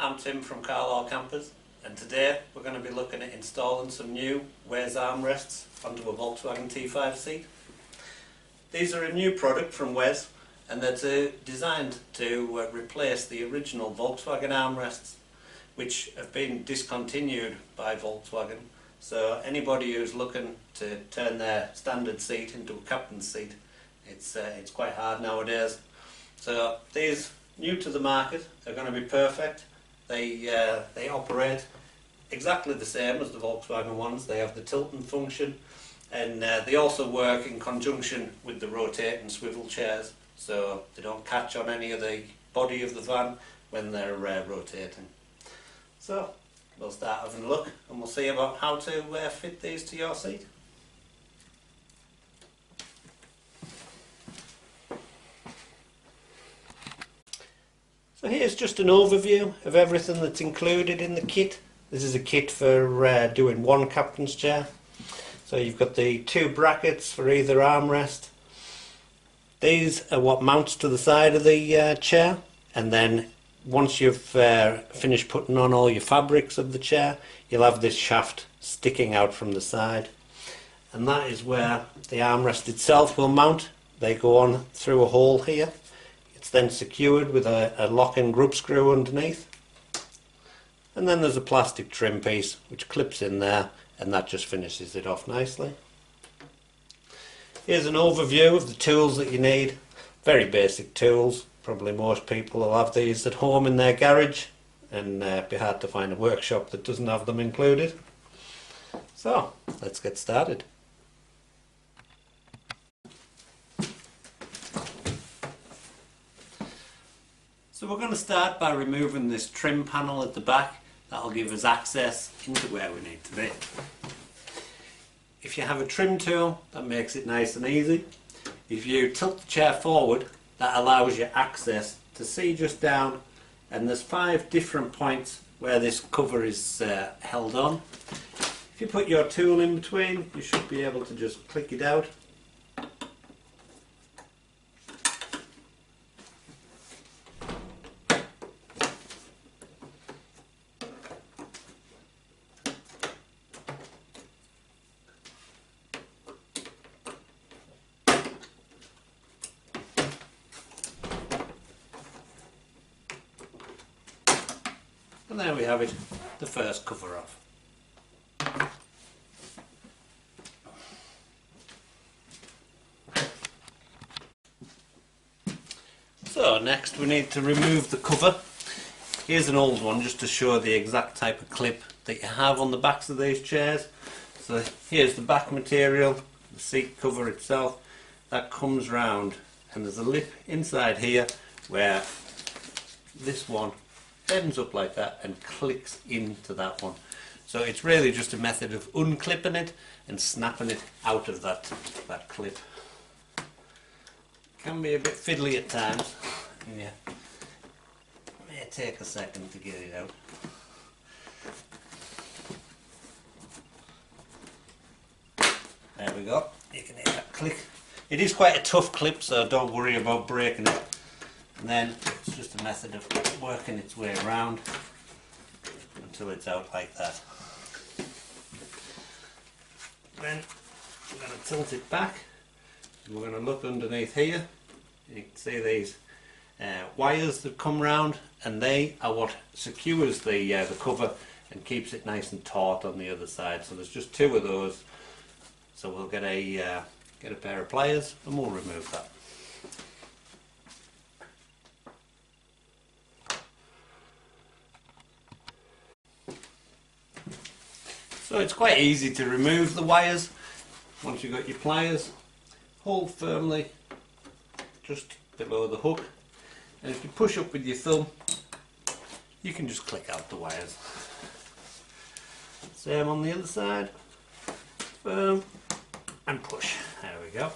I'm Tim from Carlisle Campers, and today we're going to be looking at installing some new WES armrests onto a Volkswagen T5 seat. These are a new product from WES, and they're designed to replace the original Volkswagen armrests, which have been discontinued by Volkswagen. So anybody who's looking to turn their standard seat into a captain's seat, it's quite hard nowadays. So these, new to the market, are going to be perfect. They operate exactly the same as the Volkswagen ones. They have the tilting function, and they also work in conjunction with the rotating swivel chairs, so they don't catch on any of the body of the van when they're rotating. So we'll start having a look and we'll see about how to fit these to your seat. So here's just an overview of everything that's included in the kit. This is a kit for doing one captain's chair. So you've got the two brackets for either armrest. These are what mounts to the side of the chair, and then once you've finished putting on all your fabrics of the chair, you'll have this shaft sticking out from the side, and that is where the armrest itself will mount. They go on through a hole here. It's then secured with a lock-in grub screw underneath, and then there's a plastic trim piece which clips in there, and that just finishes it off nicely. Here's an overview of the tools that you need. Very basic tools. Probably most people will have these at home in their garage, and it'd be hard to find a workshop that doesn't have them included. So let's get started. So we're going to start by removing this trim panel at the back. That'll give us access into where we need to be. If you have a trim tool, that makes it nice and easy. If you tilt the chair forward, that allows you access to see just down, and there's 5 different points where this cover is held on. If you put your tool in between, you should be able to just click it out. And there we have it, the first cover off. So next we need to remove the cover. Here's an old one just to show the exact type of clip that you have on the backs of these chairs. So here's the back material, the seat cover itself. That comes round, and there's a lip inside here where this one ends up like that and clicks into that one. So it's really just a method of unclipping it and snapping it out of that clip. Can be a bit fiddly at times. Yeah, may take a second to get it out. There we go. You can hear that click. It is quite a tough clip, so don't worry about breaking it. And then it's just a method of working its way around until it's out like that. Then we're going to tilt it back, and we're going to look underneath here. You can see these wires that come round, and they are what secures the cover and keeps it nice and taut on the other side. So there's just 2 of those. So we'll get a pair of pliers and we'll remove that. So it's quite easy to remove the wires. Once you've got your pliers, hold firmly just below the hook, and if you push up with your thumb, you can just click out the wires. Same on the other side, firm and push. There we go.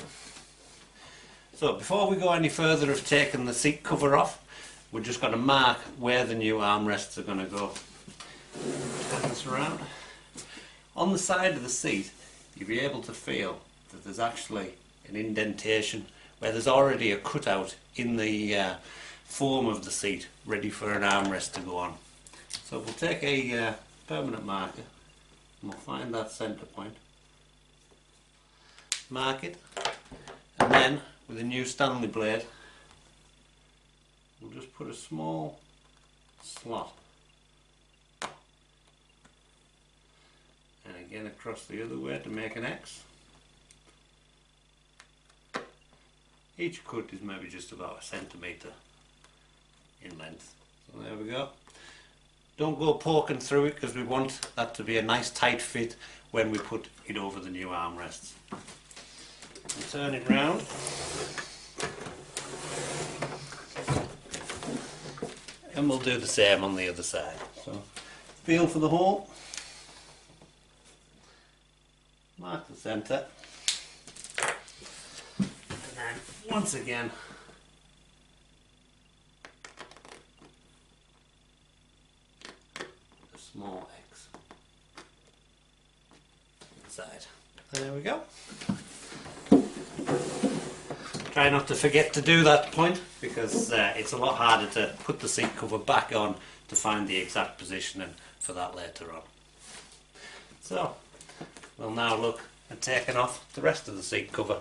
So before we go any further of taking the seat cover off, we're just going to mark where the new armrests are going to go. Turn this around. On the side of the seat, you'll be able to feel that there's actually an indentation where there's already a cutout in the foam of the seat ready for an armrest to go on. So we'll take a permanent marker and we'll find that centre point, mark it, and then with a new Stanley blade we'll just put a small slot, and again across the other way to make an X. Each cut is maybe just about a centimetre in length. So there we go. Don't go poking through it because we want that to be a nice tight fit when we put it over the new armrests. And turn it round. And we'll do the same on the other side. So feel for the hole. Mark the centre. And then once again small X inside. There we go. Try not to forget to do that point because it's a lot harder to put the seat cover back on to find the exact positioning for that later on. So we'll now look at taking off the rest of the seat cover.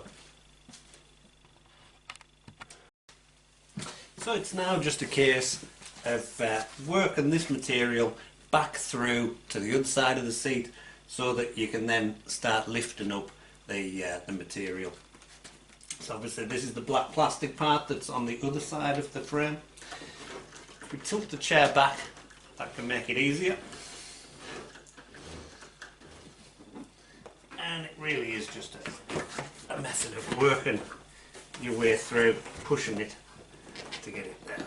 So it's now just a case of working this material back through to the other side of the seat so that you can then start lifting up the material. So obviously this is the black plastic part that's on the other side of the frame. If we tilt the chair back, that can make it easier. And it really is just a method of working your way through, pushing it to get it there.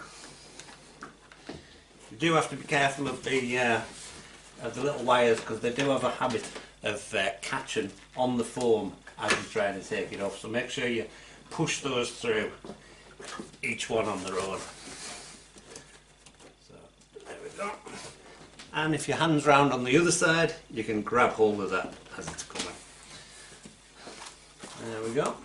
You do have to be careful of the little wires because they do have a habit of catching on the foam as you try to take it off. So make sure you push those through, each one on their own. So there we go. And if your hand's round on the other side, you can grab hold of that as it's coming. There we go.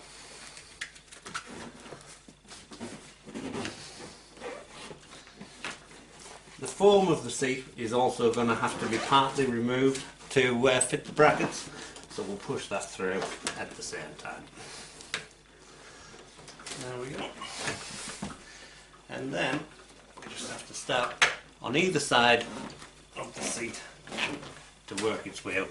The foam of the seat is also going to have to be partly removed to fit the brackets, so we'll push that through at the same time. There we go. And then we just have to start on either side of the seat to work its way up.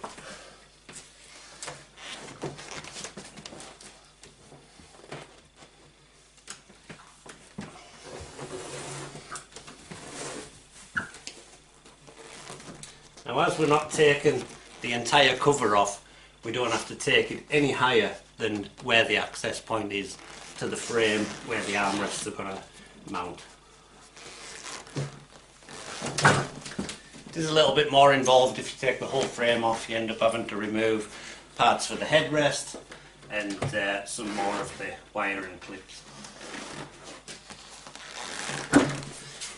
Now, as we're not taking the entire cover off, we don't have to take it any higher than where the access point is to the frame where the armrests are going to mount. It is a little bit more involved. If you take the whole frame off, you end up having to remove parts for the headrest and some more of the wiring clips.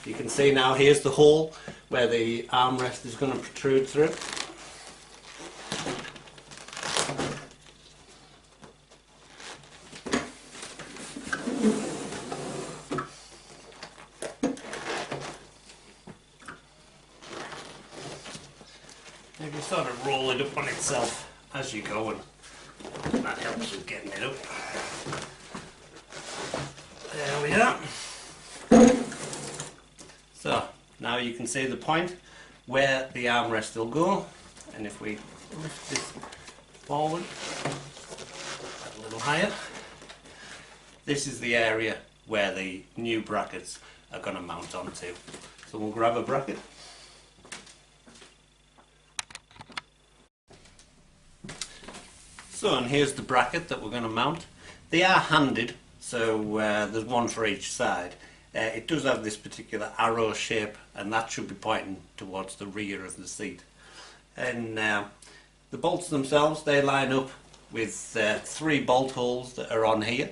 You can see now here's the hole where the armrest is going to protrude through. If you sort of roll it up on itself as you go, and that helps with getting it up. There we are. So now you can see the point where the armrest will go, and if we lift this forward a little higher, this is the area where the new brackets are going to mount onto. So we'll grab a bracket. So, and here's the bracket that we're going to mount. They are handed, so there's one for each side. It does have this particular arrow shape, and that should be pointing towards the rear of the seat. And the bolts themselves, they line up with 3 bolt holes that are on here.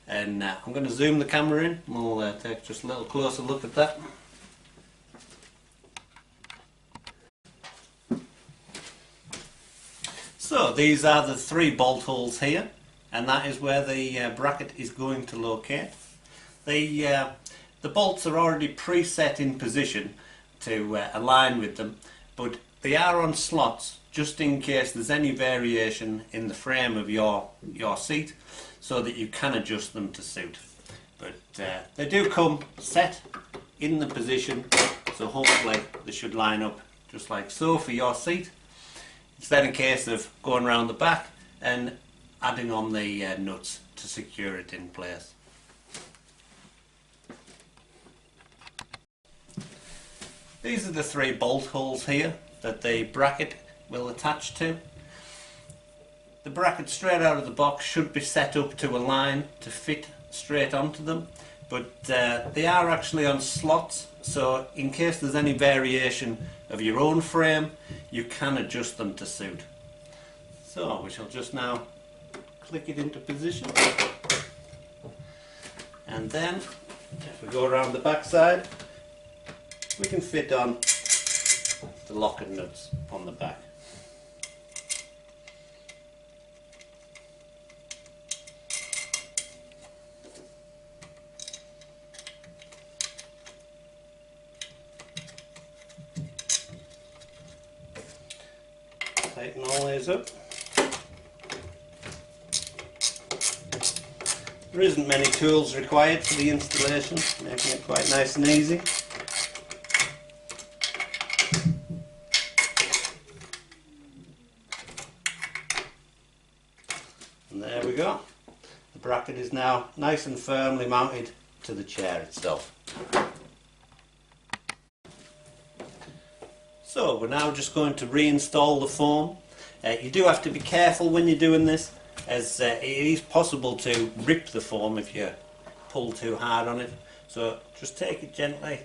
And I'm going to zoom the camera in, and we'll take just a little closer look at that. So these are the 3 bolt holes here, and that is where the bracket is going to locate. The bolts are already preset in position to align with them, but they are on slots just in case there's any variation in the frame of your seat, so that you can adjust them to suit. But they do come set in the position, so hopefully they should line up just like so for your seat. It's then a case of going around the back and adding on the nuts to secure it in place. These are the 3 bolt holes here that the bracket will attach to. The bracket straight out of the box should be set up to align to fit straight onto them, but they are actually on slots, so in case there's any variation of your own frame, you can adjust them to suit. So we shall just now click it into position, and then if we go around the back side, we can fit on the locking nuts on the back. Tighten all these up. There isn't many tools required for the installation, making it quite nice and easy. And there we go. The bracket is now nice and firmly mounted to the chair itself. So we're now just going to reinstall the foam. You do have to be careful when you're doing this, as it is possible to rip the foam if you pull too hard on it. So just take it gently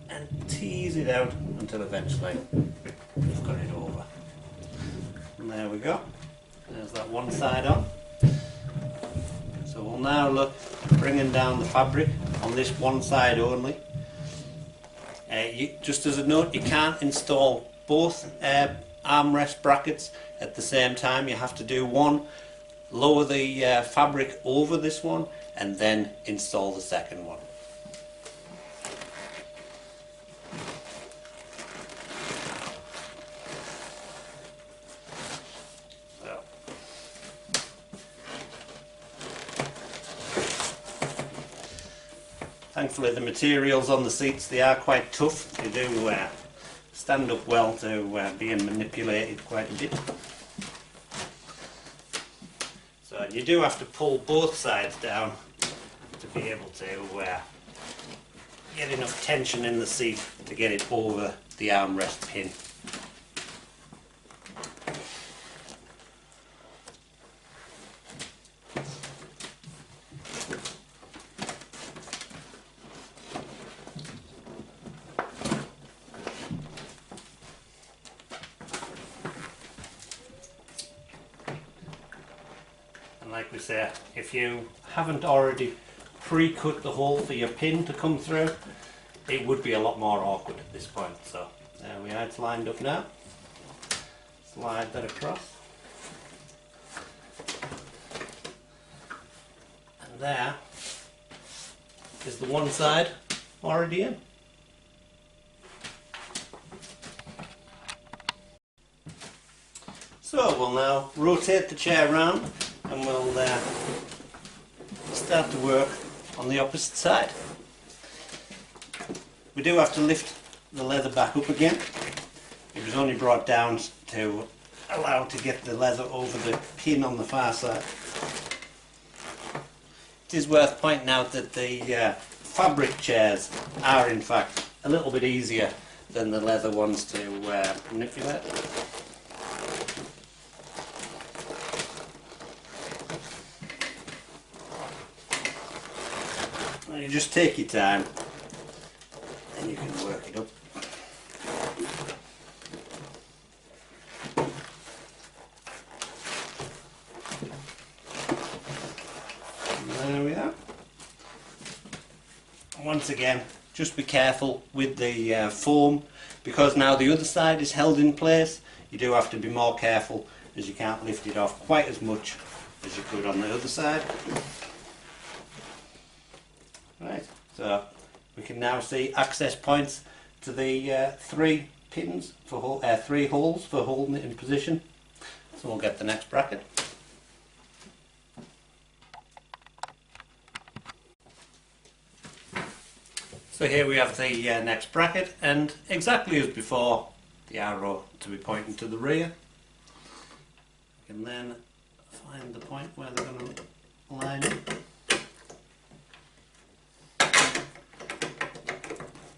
and tease it out until eventually you've got it over. And there we go. There's that one side on. So we'll now look at bringing down the fabric on this one side only. Just as a note, you can't install both armrest brackets at the same time. You have to do one, lower the fabric over this one, and then install the second one. Thankfully the materials on the seats, they are quite tough. They do stand up well to being manipulated quite a bit. So you do have to pull both sides down to be able to get enough tension in the seat to get it over the armrest pin. Like we say, if you haven't already pre-cut the hole for your pin to come through, it would be a lot more awkward at this point. So there we are, it's lined up now. Slide that across. And there is the one side already in. So we'll now rotate the chair around and we'll start to work on the opposite side. We do have to lift the leather back up again. It was only brought down to allow to get the leather over the pin on the far side. It is worth pointing out that the fabric chairs are in fact a little bit easier than the leather ones to manipulate. You just take your time and you can work it up. And there we are. Once again, just be careful with the foam, because now the other side is held in place. You do have to be more careful, as you can't lift it off quite as much as you could on the other side. Right, so we can now see access points to the three pins for three holes for holding it in position. So we'll get the next bracket. So here we have the next bracket, and exactly as before, the arrow to be pointing to the rear. We can then find the point where they're going to line up.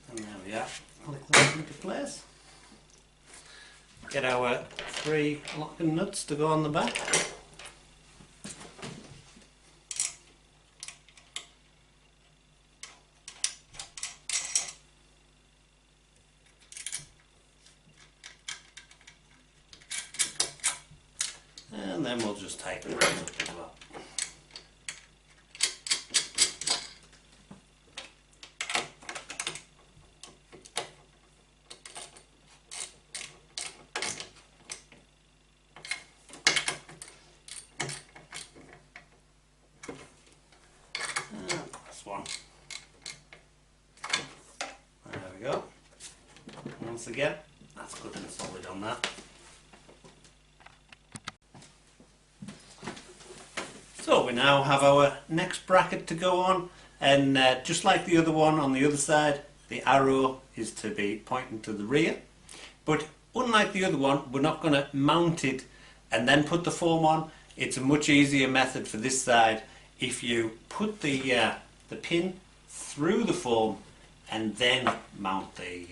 And there we are, click them into place. Get our three locking nuts to go on the back. And then we'll just tighten it up as well. This one. There we go. Once again, that's good and solid on that. So we now have our next bracket to go on, and just like the other one on the other side, the arrow is to be pointing to the rear. But unlike the other one, we're not going to mount it and then put the foam on. It's a much easier method for this side if you put the pin through the foam and then mount the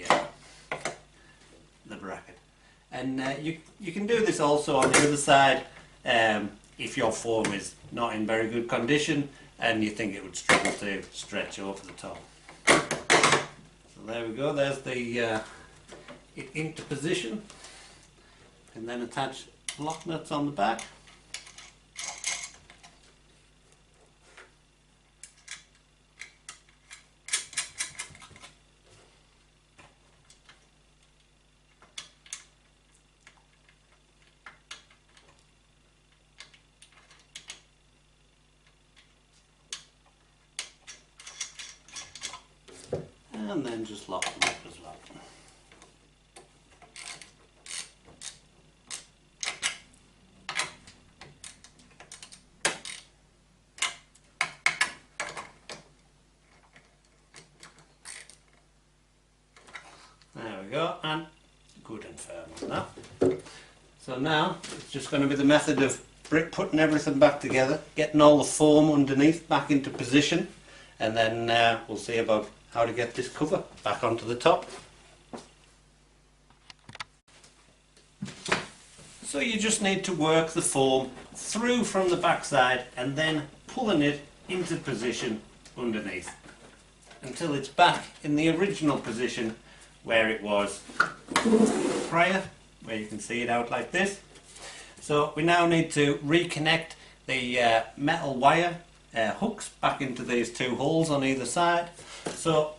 bracket. And you can do this also on the other side if your foam is not in very good condition and you think it would struggle to stretch over the top. So there we go, there's the it into position, and then attach lock nuts on the back. And then just lock them up as well. There we go, and good and firm on that. So now it's just going to be the method of putting everything back together, getting all the foam underneath back into position, and then we'll see about how to get this cover back onto the top. So you just need to work the foam through from the back side and then pulling it into position underneath until it's back in the original position where it was prior, where you can see it out like this. So we now need to reconnect the metal wire hooks back into these two holes on either side. So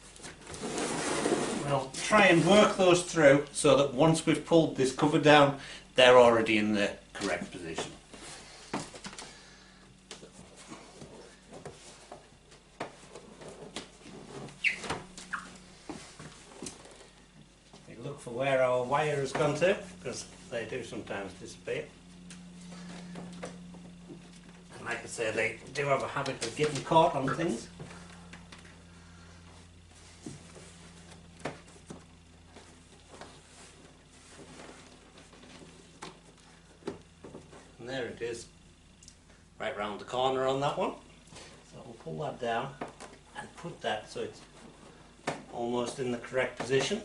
we'll try and work those through so that once we've pulled this cover down, they're already in the correct position. We look for where our wire has gone to, because they do sometimes disappear. And like I say, they do have a habit of getting caught on things. And there it is, right round the corner on that one. So we'll pull that down and put that so it's almost in the correct position.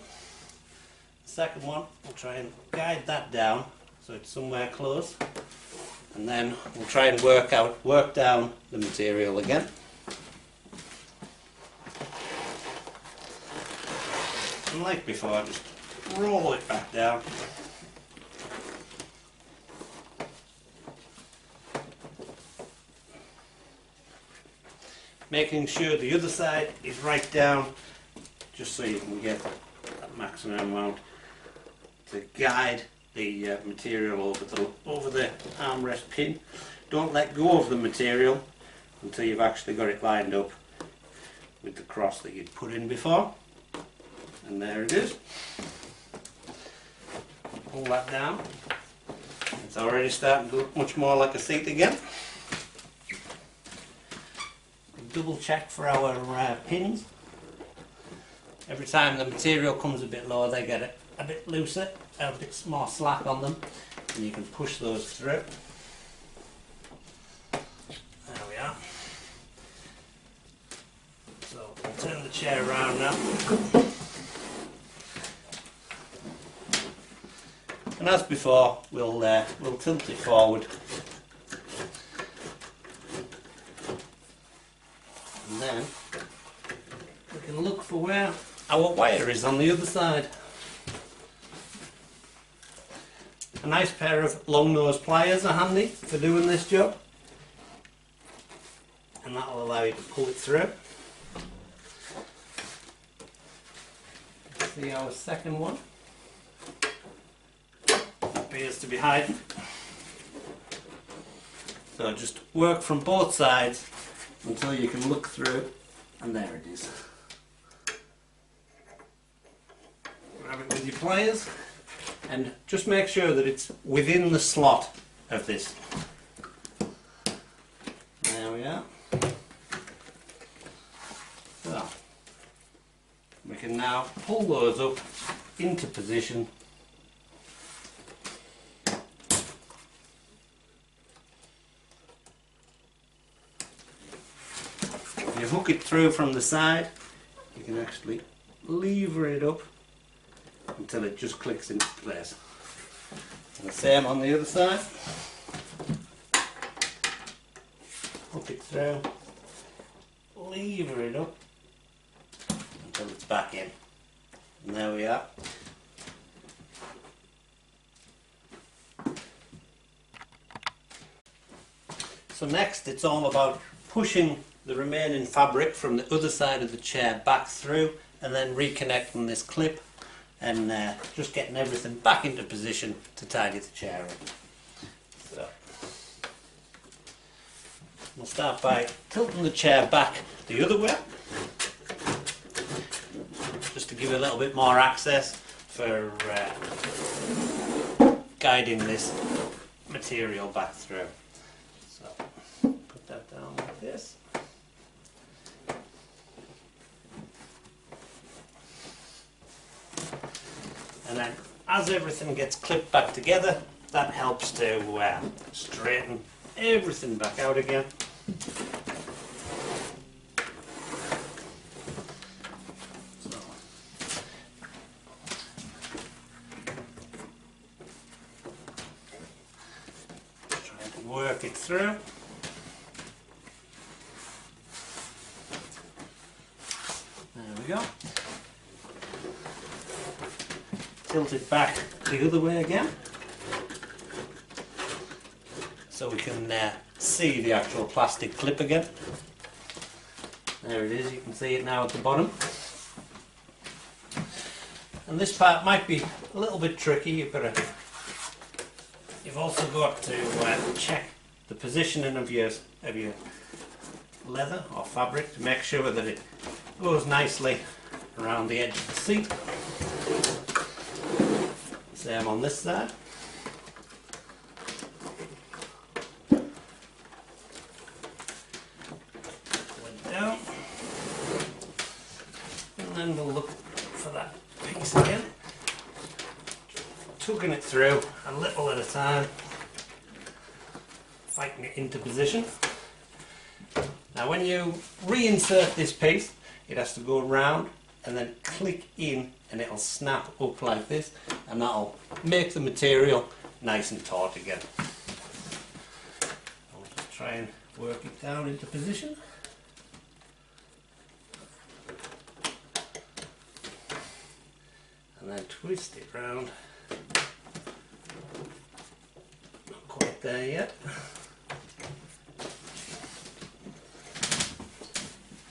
The second one, we'll try and guide that down so it's somewhere close, and then we'll try and work down the material again. And like before, just roll it back down. Making sure the other side is right down, just so you can get that maximum amount to guide the material over the armrest pin. Don't let go of the material until you've actually got it lined up with the cross that you'd put in before. And there it is. Pull that down. It's already starting to look much more like a seat again. Double check for our pins. Every time the material comes a bit lower, they get a bit looser, a bit more slack on them, and you can push those through. There we are. So I'll turn the chair around now. And as before, we'll tilt it forward. And then we can look for where our wire is on the other side. A nice pair of long nose pliers are handy for doing this job, and that will allow you to pull it through. See our second one appears to be hiding, so just work from both sides until you can look through, and there it is. Grab it with your pliers and just make sure that it's within the slot of this. There we are. So we can now pull those up into position. If you hook it through from the side, you can actually lever it up until it just clicks into place. And the same on the other side. Hook it through, lever it up until it's back in. And there we are. So next it's all about pushing the remaining fabric from the other side of the chair back through, and then reconnecting this clip and just getting everything back into position to tidy the chair up. So we'll start by tilting the chair back the other way, just to give it a little bit more access for guiding this material back through. So put that down like this. And then as everything gets clipped back together, that helps to straighten everything back out again. So, trying to work it through. There we go. Tilt it back the other way again, so we can see the actual plastic clip again. There it is, you can see it now at the bottom. And this part might be a little bit tricky. You've also got to check the positioning of your leather or fabric to make sure that it goes nicely around the edge of the seat. Same on this side. Pull it down. And then we'll look for that piece again. Tugging it through a little at a time. Fighting it into position. Now when you reinsert this piece, it has to go around and then click in, and it'll snap up like this, and that'll make the material nice and taut again. I'll just try and work it down into position. And then twist it round. Not quite there yet.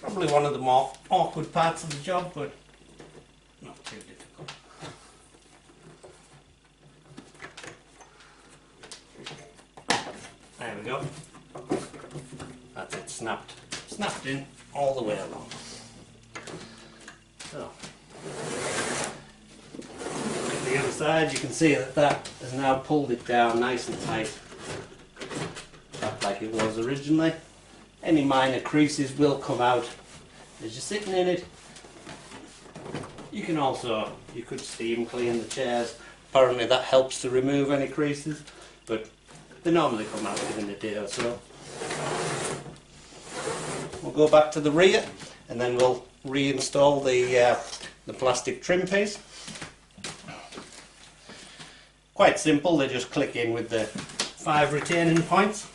Probably one of the more awkward parts of the job, but not too difficult. There we go. That's it, snapped in all the way along. So side, you can see that that has now pulled it down nice and tight, back like it was originally. Any minor creases will come out as you're sitting in it. You could steam clean the chairs. Apparently that helps to remove any creases, but they normally come out within a day or so. We'll go back to the rear and then we'll reinstall the plastic trim piece. Quite simple, they just click in with the 5 retaining points.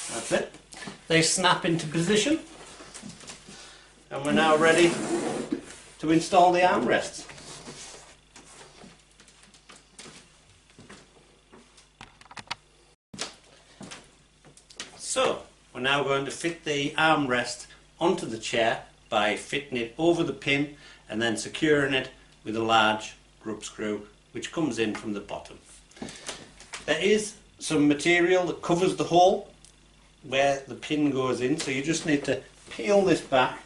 That's it. They snap into position and we're now ready to install the armrests. So we're now going to fit the armrest onto the chair by fitting it over the pin and then securing it with a large grub screw which comes in from the bottom. There is some material that covers the hole where the pin goes in, so you just need to peel this back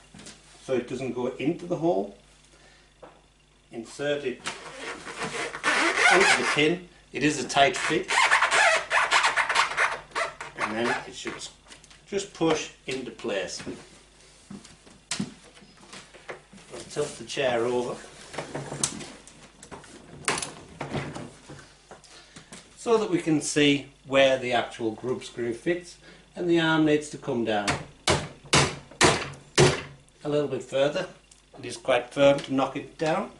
so it doesn't go into the hole. Insert it onto the pin. It is a tight fit. And then it should just push into place. I'll tilt the chair over so that we can see where the actual grub screw fits, and the arm needs to come down a little bit further. It is quite firm to knock it down.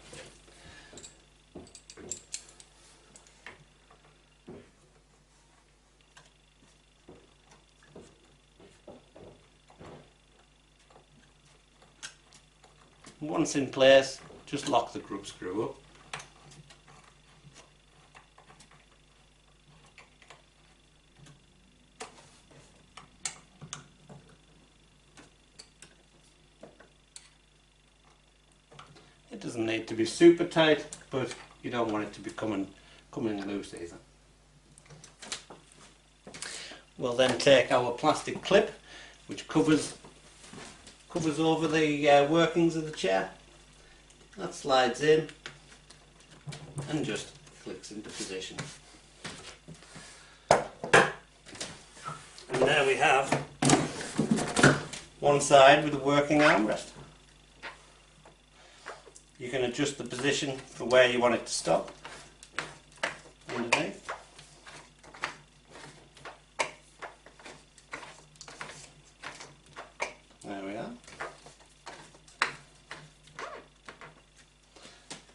Once in place, just lock the grub screw up. It doesn't need to be super tight, but you don't want it to be coming loose either. We'll then take our plastic clip, which covers over the workings of the chair. That slides in and just clicks into position. And there we have one side with a working armrest. You can adjust the position for where you want it to stop underneath. There we are.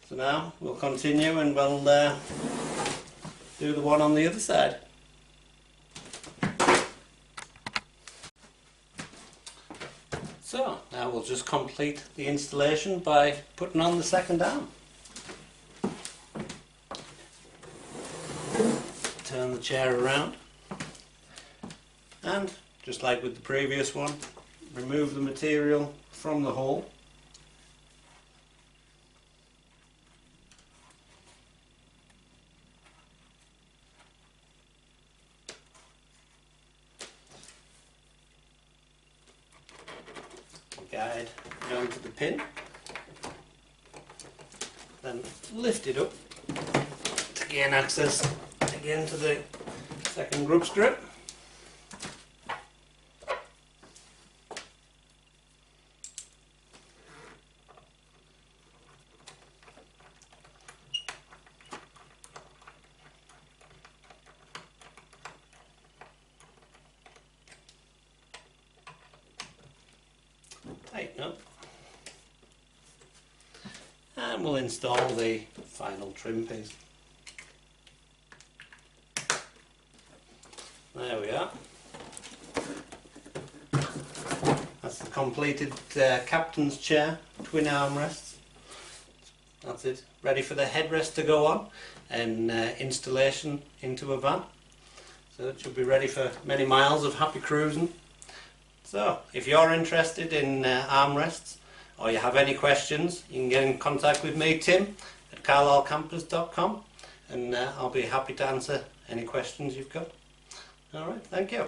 So now we'll continue and we'll do the one on the other side. So now we'll just complete the installation by putting on the second arm. Turn the chair around and, just like with the previous one, remove the material from the hole. Guide down to the pin, then lift it up to gain access again to the second grub screw. Tighten up, and we'll install the final trim piece. There we are. That's the completed captain's chair, twin armrests. That's it, ready for the headrest to go on and installation into a van. So it should be ready for many miles of happy cruising. So, if you're interested in armrests or you have any questions, you can get in contact with me, Tim, at carlislecampers.com, and I'll be happy to answer any questions you've got. Alright, thank you.